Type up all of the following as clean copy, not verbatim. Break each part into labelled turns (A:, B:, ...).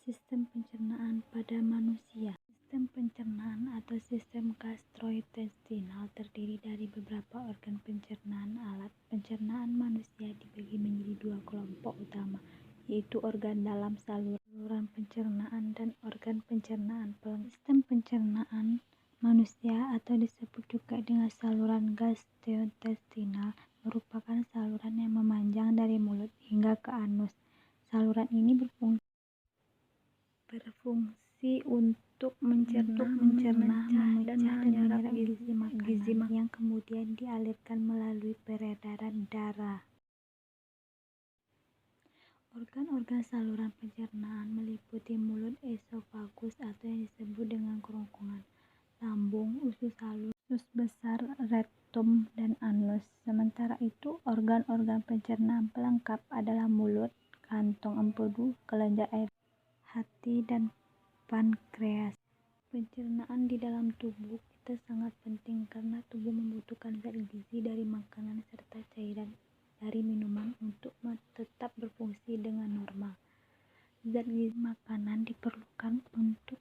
A: Sistem pencernaan pada manusia. Sistem pencernaan atau sistem gastrointestinal terdiri dari beberapa organ pencernaan. Alat pencernaan manusia dibagi menjadi dua kelompok utama, yaitu organ dalam saluran pencernaan dan organ pencernaan pelengkap. Sistem pencernaan manusia atau disebut juga dengan saluran gastrointestinal merupakan saluran yang memanjang dari mulut hingga ke anus. Saluran ini berfungsi untuk mencerna, memecah dan menyerap gizi makanan yang kemudian dialirkan melalui peredaran darah. Organ-organ saluran pencernaan meliputi mulut, esofagus atau yang disebut dengan kerongkongan, lambung, usus halus, usus besar, rektum, dan anus. Sementara itu, organ-organ pencernaan pelengkap adalah mulut, kantong empedu, kelenjar air, hati, dan pankreas. Pencernaan di dalam tubuh kita sangat penting karena tubuh membutuhkan zat gizi dari makanan serta cairan dari minuman untuk tetap berfungsi dengan normal. Zat gizi makanan diperlukan untuk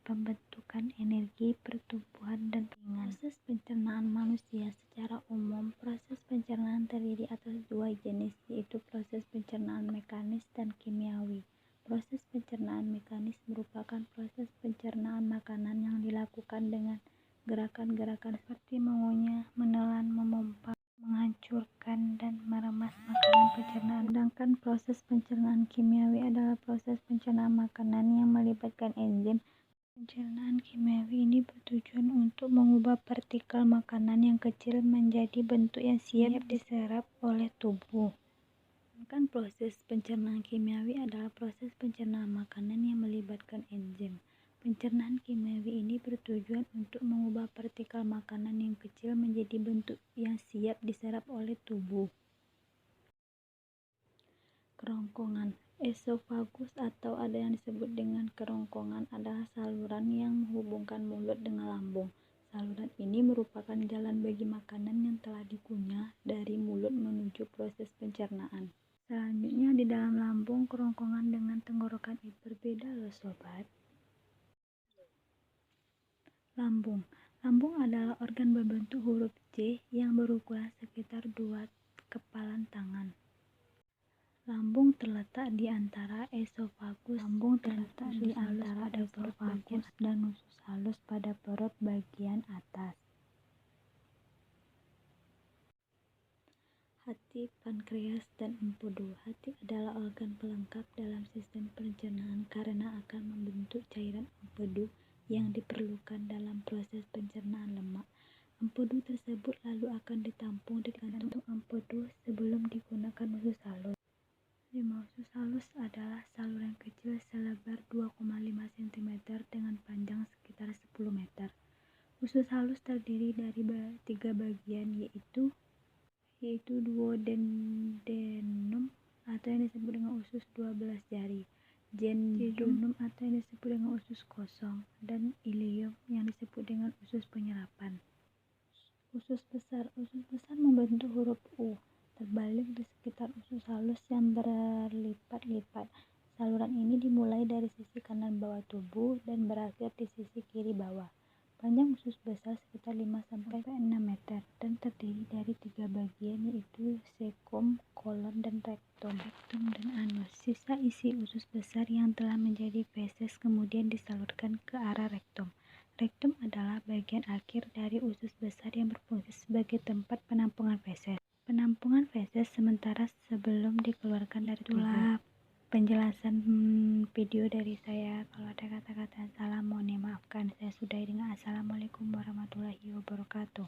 A: pembentukan energi, pertumbuhan, dan ringan. Proses pencernaan manusia secara umum, proses pencernaan terdiri atas dua jenis, yaitu proses pencernaan mekanis dan kimiawi. Proses pencernaan mekanis merupakan proses pencernaan makanan yang dilakukan dengan gerakan-gerakan seperti mengunyah, menelan, memompa, menghancurkan, dan meremas makanan pencernaan. Sedangkan proses pencernaan kimiawi adalah proses pencernaan makanan yang melibatkan enzim. Pencernaan kimiawi ini bertujuan untuk mengubah partikel makanan yang kecil menjadi bentuk yang siap diserap oleh tubuh. Sedangkan proses pencernaan kimiawi adalah proses pencernaan makanan yang melibatkan enzim. Pencernaan kimiawi ini bertujuan untuk mengubah partikel makanan yang kecil menjadi bentuk yang siap diserap oleh tubuh. Kerongkongan. Esofagus atau ada yang disebut dengan kerongkongan adalah saluran yang menghubungkan mulut dengan lambung. Saluran ini merupakan jalan bagi makanan yang telah dikunyah dari mulut menuju proses pencernaan. Selanjutnya di dalam lambung, kerongkongan dengan tenggorokan itu berbeda loh sobat. Lambung. Lambung adalah organ berbentuk huruf C yang berukuran sekitar 2 kepalan tangan. Lambung terletak di antara esofagus dan usus halus pada perut bagian atas. Hati, pankreas, dan empedu. Hati adalah organ pelengkap dalam sistem pencernaan karena akan membentuk cairan empedu yang diperlukan dalam proses pencernaan lemak. Empedu tersebut lalu akan ditampung di kantung empedu sebelum digunakan usus halus. Usus halus adalah saluran kecil selebar 2,5 cm dengan panjang sekitar 10 meter. Usus halus terdiri dari 3 bagian, yaitu duodenum atau yang disebut dengan usus 12 jari, jejunum atau yang disebut dengan usus kosong, dan ileum yang disebut dengan usus penyerapan. Usus besar membentuk huruf U terbalik di sekitar usus halus yang berlipat-lipat. Saluran ini dimulai dari sisi kanan bawah tubuh dan berakhir di sisi kiri bawah. Panjang usus besar sekitar 5-6 meter dan terdiri dari 3 bagian, yaitu cecum, kolon, dan rektum dan anus. Sisa isi usus besar yang telah menjadi feses kemudian disalurkan ke arah rektum. Rektum adalah bagian akhir dari usus besar yang berfungsi sebagai tempat penampungan feses. Penampungan feses sementara sebelum dikeluarkan dari tubuh. Itulah penjelasan video dari saya. Kalau ada kata-kata salah mohon dimaafkan. Saya sudahi dengan assalamualaikum warahmatullahi wabarakatuh.